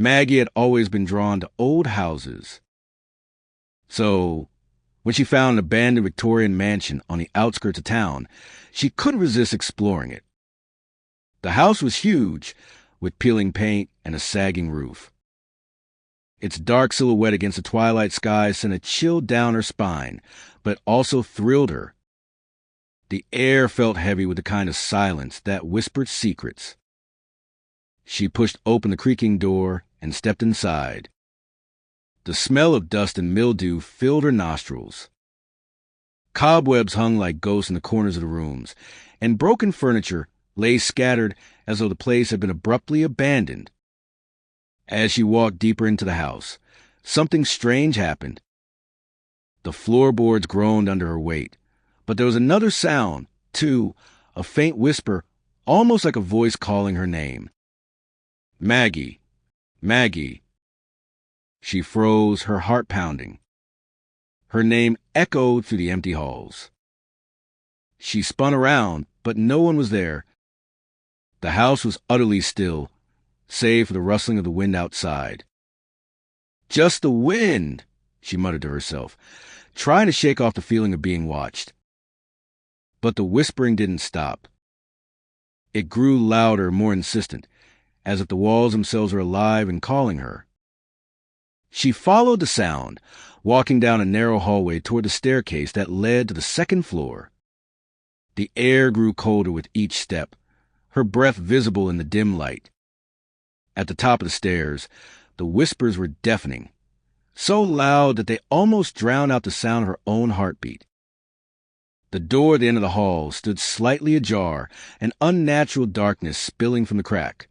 Maggie had always been drawn to old houses. So, when she found an abandoned Victorian mansion on the outskirts of town, she couldn't resist exploring it. The house was huge, with peeling paint and a sagging roof. Its dark silhouette against the twilight sky sent a chill down her spine, but also thrilled her. The air felt heavy with the kind of silence that whispered secrets. She pushed open the creaking door and stepped inside. The smell of dust and mildew filled her nostrils. Cobwebs hung like ghosts in the corners of the rooms, and broken furniture lay scattered as though the place had been abruptly abandoned. As she walked deeper into the house, something strange happened. The floorboards groaned under her weight, but there was another sound, too, a faint whisper, almost like a voice calling her name. Maggie, Maggie. She froze, her heart pounding. Her name echoed through the empty halls. She spun around, but no one was there. The house was utterly still, save for the rustling of the wind outside. Just the wind, she muttered to herself, trying to shake off the feeling of being watched. But the whispering didn't stop. It grew louder, more insistent, as if the walls themselves were alive and calling her. She followed the sound, walking down a narrow hallway toward the staircase that led to the second floor. The air grew colder with each step, her breath visible in the dim light. At the top of the stairs, the whispers were deafening, so loud that they almost drowned out the sound of her own heartbeat. The door at the end of the hall stood slightly ajar, an unnatural darkness spilling from the crack.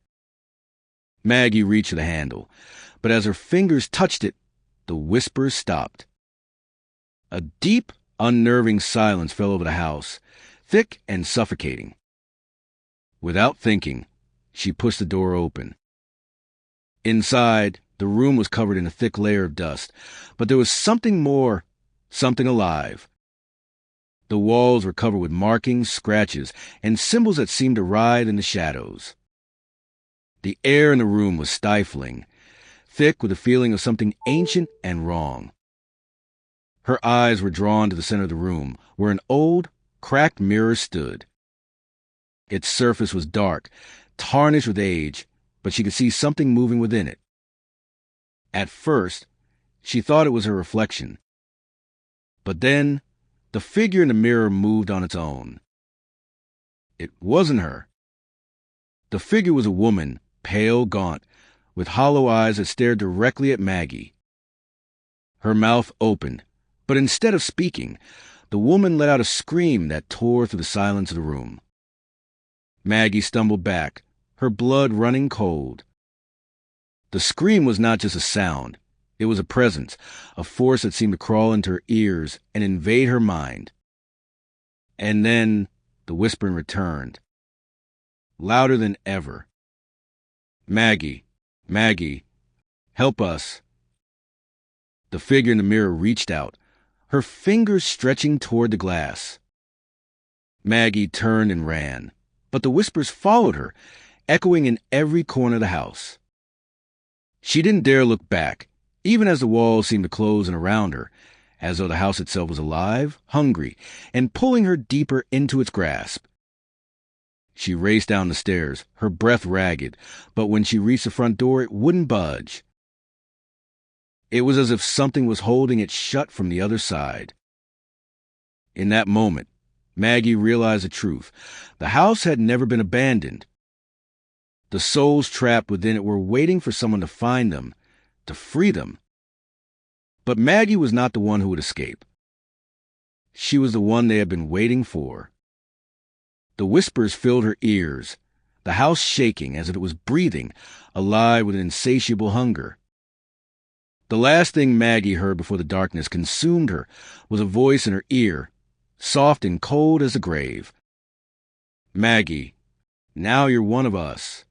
Maggie reached for the handle, but as her fingers touched it, the whispers stopped. A deep, unnerving silence fell over the house, thick and suffocating. Without thinking, she pushed the door open. Inside, the room was covered in a thick layer of dust, but there was something more, something alive. The walls were covered with markings, scratches, and symbols that seemed to ride in the shadows. The air in the room was stifling, thick with a feeling of something ancient and wrong. Her eyes were drawn to the center of the room, where an old, cracked mirror stood. Its surface was dark, tarnished with age, but she could see something moving within it. At first, she thought it was her reflection. But then, the figure in the mirror moved on its own. It wasn't her. The figure was a woman, pale, gaunt, with hollow eyes that stared directly at Maggie. Her mouth opened, but instead of speaking, the woman let out a scream that tore through the silence of the room. Maggie stumbled back, her blood running cold. The scream was not just a sound. It was a presence, a force that seemed to crawl into her ears and invade her mind. And then the whispering returned, louder than ever. Maggie, Maggie, help us. The figure in the mirror reached out, her fingers stretching toward the glass. Maggie turned and ran, but the whispers followed her, echoing in every corner of the house. She didn't dare look back, even as the walls seemed to close in around her, as though the house itself was alive, hungry, and pulling her deeper into its grasp. She raced down the stairs, her breath ragged, but when she reached the front door, it wouldn't budge. It was as if something was holding it shut from the other side. In that moment, Maggie realized the truth. The house had never been abandoned. The souls trapped within it were waiting for someone to find them, to free them. But Maggie was not the one who would escape. She was the one they had been waiting for. The whispers filled her ears, the house shaking as if it was breathing, alive with an insatiable hunger. The last thing Maggie heard before the darkness consumed her was a voice in her ear, soft and cold as the grave. Maggie, now you're one of us.